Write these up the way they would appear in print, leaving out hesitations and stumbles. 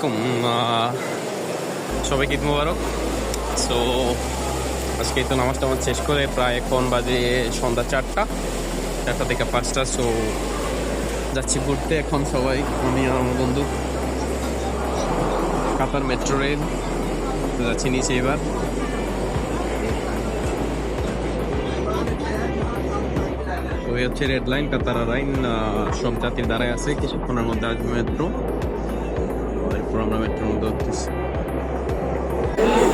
আলাইকুম, সবাইকে ঈদ মোবারক। সো আজকে তো নামাজ টামাজ শেষ করে প্রায় এখন বাজে সন্ধ্যা 4টা থেকে 5টা। সো যাচ্ছি ঘুরতে এখন সবাই, আমি আর আমার বন্ধু। কাতার মেট্রো রেল যাচ্ছি নিচে এবার। ওই হচ্ছে রেড লাইন, কাতারা লাইন, সব জাতির দ্বারাই আছে। কিছুক্ষণের মধ্যে আসবে মেট্রো, এরপর আমরা মেট্রোর মধ্যে উঠতেছি।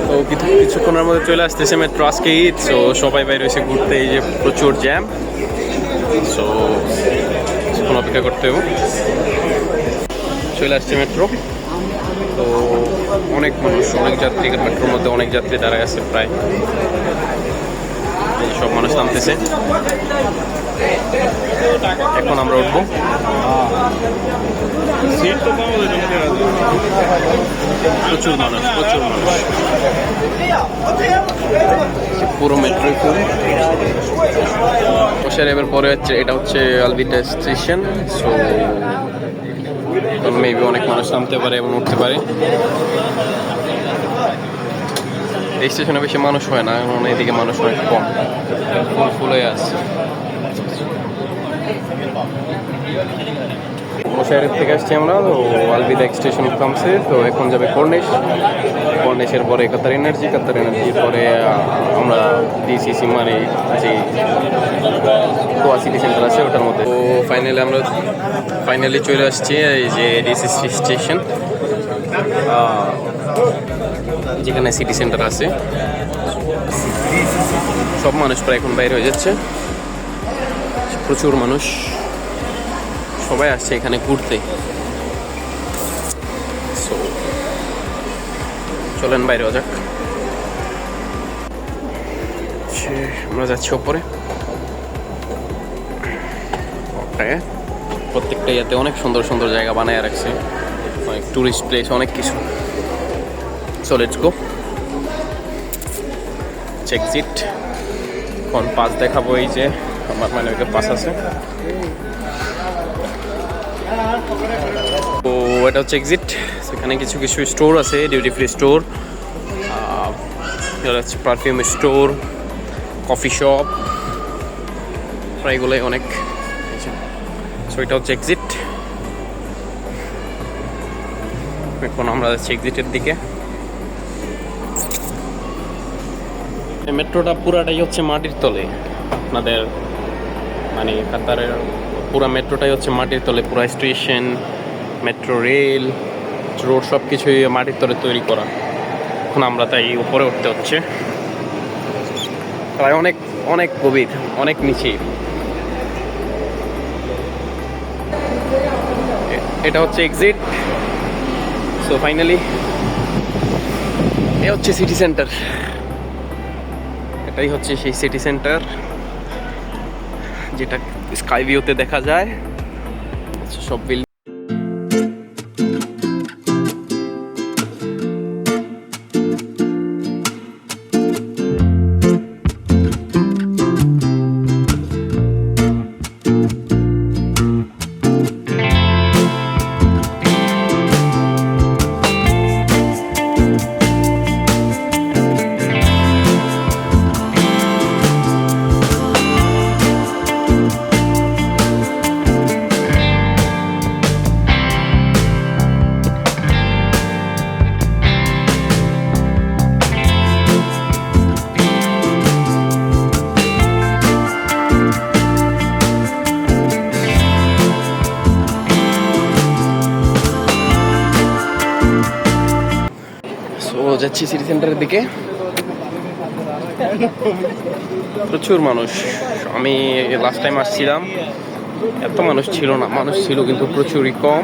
তো কিছুক্ষণের মধ্যে চলে আসতেছে মেট্রো। আজকে ঈদ, সো সবাই বাইরে এসে ঘুরতে, এই যে প্রচুর জ্যাম। সো কিছুক্ষণ অপেক্ষা করতে হবে। চলে আসছে মেট্রো। তো অনেক মানুষ, অনেক যাত্রী মেট্রোর মধ্যে, অনেক যাত্রী দাঁড়ায় আছে প্রায়। এই সব মানুষ নামতেছে, এখন আমরা উঠবো। প্রচুর মানুষ, প্রচুর মানুষ, পুরো মেট্রো ফুল। বসে এবার পরে হচ্ছে, এটা হচ্ছে আলবিটা স্টেশন। সো মেবি অনেক মানুষ নামতে পারে এবং উঠতে পারে। এই স্টেশনে বেশি মানুষ হয় না, কারণ এইদিকে মানুষ অনেক কম, ফুল হয়ে আছে। মশাইরের থেকে আসছি আমরা, তো আলবিদা স্টেশন থামছে। তো এখন যাবে কর্নেশের পরে কাতার এনার্জির পরে আমরা ডিসিসি, মানে যে গোয়া সিটি সেন্টার আছে ওটার মধ্যে। তো ফাইনালি চলে আসছি এই যে ডিসিসি স্টেশন, যেখানে সিটি সেন্টার আছে। সব মানুষ প্রায় এখন বাইরে হয়ে যাচ্ছে, প্রচুর মানুষ, সবাই আসছে এখানে ঘুরতে। সো চলেন বাইরে যাক। আমরা যাচ্ছি ওপরে। প্রত্যেকটা ইয়াতে অনেক সুন্দর সুন্দর জায়গা বানায় রাখছে, অনেক টুরিস্ট প্লেস, অনেক কিছু। So let's go. এক্সিট, এখন পাস দেখাবো। এই যে আমার মানে ওইটা পাস আছে। তো এটা হচ্ছে এক্সিট। সেখানে কিছু কিছু স্টোর আছে, duty free store, perfume store, coffee shop, প্রায়গুলোই অনেক। সো এটা হচ্ছে এক্সিট। এখন আমরা যাচ্ছি এক্সিটের দিকে। মেট্রোটা পুরাটাই হচ্ছে মাটির তলে। আপনাদের মানে কাতারের পুরা মেট্রোটাই হচ্ছে মাটির তলে। পুরা স্টেশন, মেট্রো রেল, রোড সব কিছুই মাটির তলে তৈরি করা। এখন আমরা তাই উপরে উঠতে হচ্ছে, প্রায় অনেক অনেক গভীর, অনেক নিচে। এটা হচ্ছে এক্সিট। সো ফাইনালি এ হচ্ছে সিটি সেন্টার। এটাই হচ্ছে সেই সিটি সেন্টার যেটা স্কাই ভিউতে দেখা যায়। সব বিল্ডিং। যাচ্ছি সিটি সেন্টারের দিকে। প্রচুর মানুষ। আমি লাস্ট টাইম আসছিলাম, এত মানুষ ছিল না, মানুষ ছিল কিন্তু প্রচুরই কম।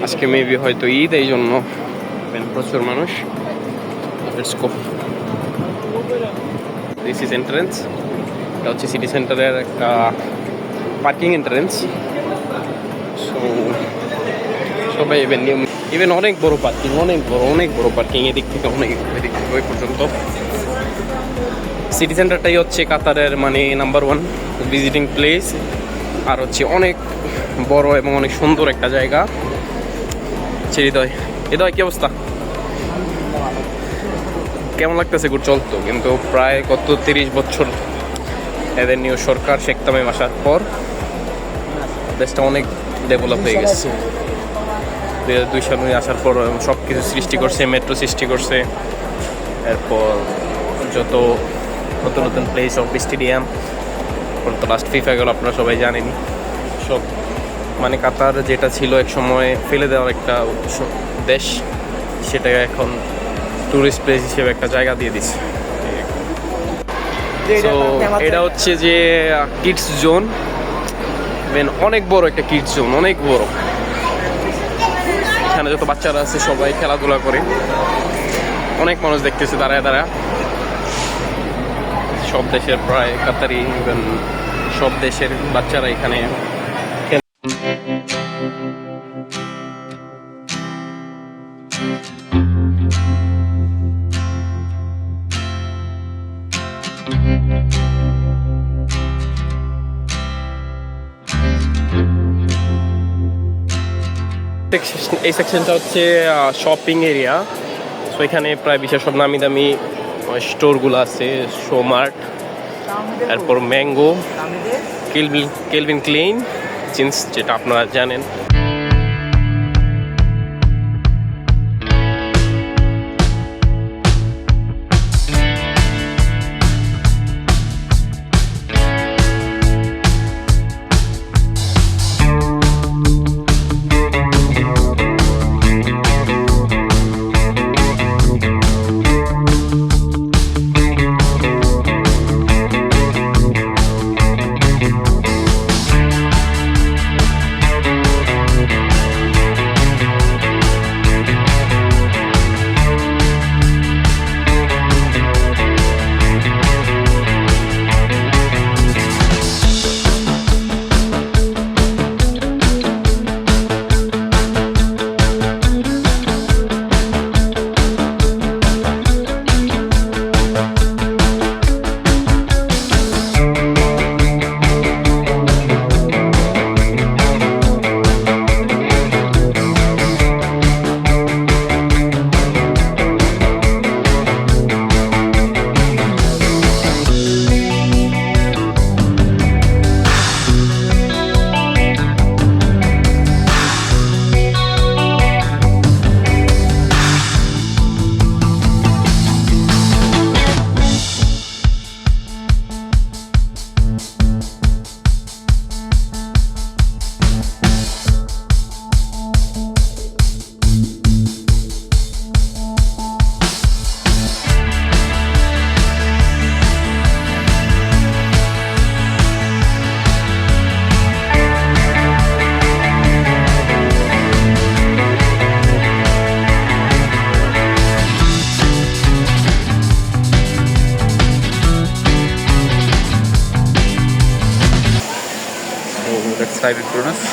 আজকে মেবি হয়তো ঈদ, এই জন্য প্রচুর মানুষ। Let's go. This is entrance. এটা হচ্ছে সিটি সেন্টারের একটা পার্কিং এন্ট্রেন্স। সো সবাই ইভেন অনেক বড় পার্কিং, অনেক বড় পার্কিং। এদিক থেকে এদিক থেকে ওই পর্যন্ত। সিটি সেন্টারটাই হচ্ছে কাতারের মানে নাম্বার 1 ভিজিটিং প্লেস। আর হচ্ছে অনেক বড় এবং অনেক সুন্দর একটা জায়গা। হৃদয় এটা কি অবস্থা? কেমন লাগতেছে? গুড চলতো, কিন্তু প্রায় কত 30 বছর এদের নিউ সরকার শেখ তামিম আসার পর দেশটা অনেক ডেভেলপ হয়ে গেছে। 2002 সালে আসার পর সব কিছু সৃষ্টি করছে, মেট্রো সৃষ্টি করছে, এরপর যত নতুন নতুন প্লেস অফ স্টেডিয়াম, তো লাস্ট ফিফা গেল আপনারা সবাই জানেনি সব। মানে কাতার যেটা ছিল এক সময় ফেলে দেওয়ার একটা দেশ, সেটা এখন টুরিস্ট প্লেস হিসেবে একটা জায়গা দিয়ে দিচ্ছে। তো এটা হচ্ছে যে কিডস জোন, অনেক বড় একটা কিডস জোন, অনেক বড়। এখানে যত বাচ্চারা আছে সবাই খেলাধুলা করে, অনেক মানুষ দেখতেছে দাঁড়ায় দাঁড়ায়। সব দেশের প্রায় কাতারি, ইভেন সব দেশের বাচ্চারা এখানে এই সেকশনটা হচ্ছে শপিং এরিয়া। তো এখানে প্রায় বিশেষ সব নামি দামি স্টোরগুলো আছে, শো মার্ট, এরপর ম্যাঙ্গো, কেলভিন ক্লেইন জিন্স, যেটা আপনারা জানেন।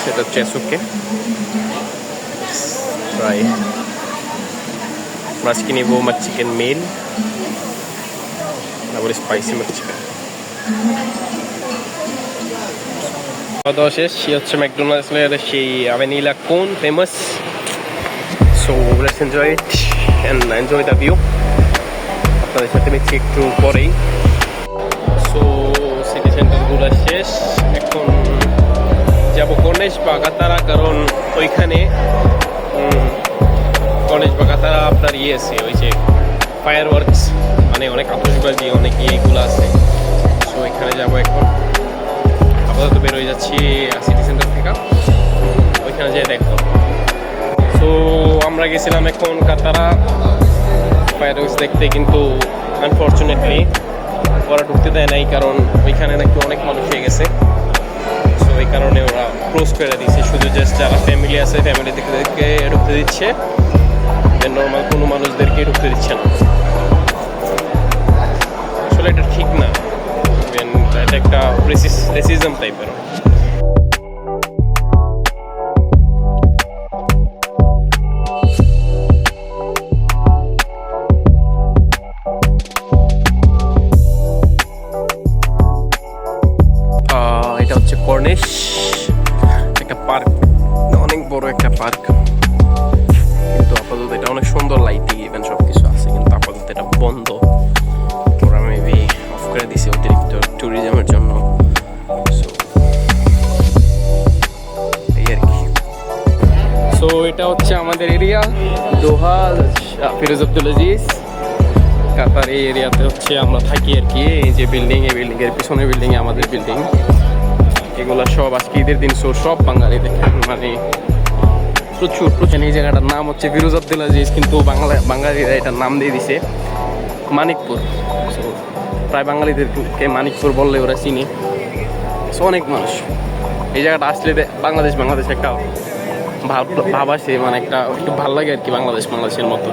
সেটা হচ্ছে এসুকে ফ্রাই। আজকে নিব মাছ চিকেন মিল, তারপরে স্পাইসি মাছ চিকেন। খাওয়া দাওয়া শেষ। সে হচ্ছে ম্যাকডোনাল্ডস সেই ভ্যানিলা কোন famous. So let's enjoy it and enjoy the view. আপনাদের সাথে মিশছি একটু পরেই। সো সিটি সেন্টার ঘোরা শেষ, এখন যাবো গণেশ বা কাতারা, কারণ ওইখানে গণেশ বা কাতারা আপনার আছে ওই যে ফায়ার ওয়ার্কস, মানে অনেক আতশবাজি, অনেক ইয়েগুলো আছে। সো ওইখানে যাবো এখন। আপাতত বের হয়ে যাচ্ছি সিটি সেন্টার থেকে, ওইখানে যেয়ে দেখবো। সো আমরা গেছিলাম এখন কাতারা ফায়ার ওয়ার্কস দেখতে, কিন্তু আনফর্চুনেটলি ওরা ঢুকতে দেয় নাই, কারণ ওইখানে নাকি অনেক মানুষ হয়ে গেছে। সো এই কারণে ওরা ক্লোজ করে দিচ্ছে, শুধু জাস্ট যারা ফ্যামিলি আছে ফ্যামিলি থেকে ঢুকতে দিচ্ছে, নর্মাল কোনো মানুষদেরকে ঢুকতে দিচ্ছে না। আসলে এটা ঠিক না, এটা একটা রেসিজম টাইপের। এটা হচ্ছে কর্নিশ, একটা পার্ক, অনেক বড় একটা পার্ক, কিন্তু আপাতত সো এটা হচ্ছে আমাদের এরিয়া দোহা ফিরোজ আব্দুল আজিজ কাতার। এই এরিয়াতে হচ্ছে আমরা থাকি আর কি। এই যে বিল্ডিং, এই বিল্ডিংয়ের পিছনের বিল্ডিংয়ে আমাদের বিল্ডিং। এগুলো সব আজকে ঈদের দিন, সব বাঙালি দেখেন, মানে প্রচুর প্রচুর। এই জায়গাটার নাম হচ্ছে ফিরোজ আব্দুল আজিজ, কিন্তু বাঙালিরা এটার নাম দিয়ে দিছে মানিকপুর। সো প্রায় বাঙালিদেরকে মানিকপুর বললে ওরা চিনি। সো অনেক মানুষ এই জায়গাটা আসলে বাংলাদেশ একটা ভাব আসে, মানে একটু ভালো লাগে আর কি, বাংলাদেশের মতো।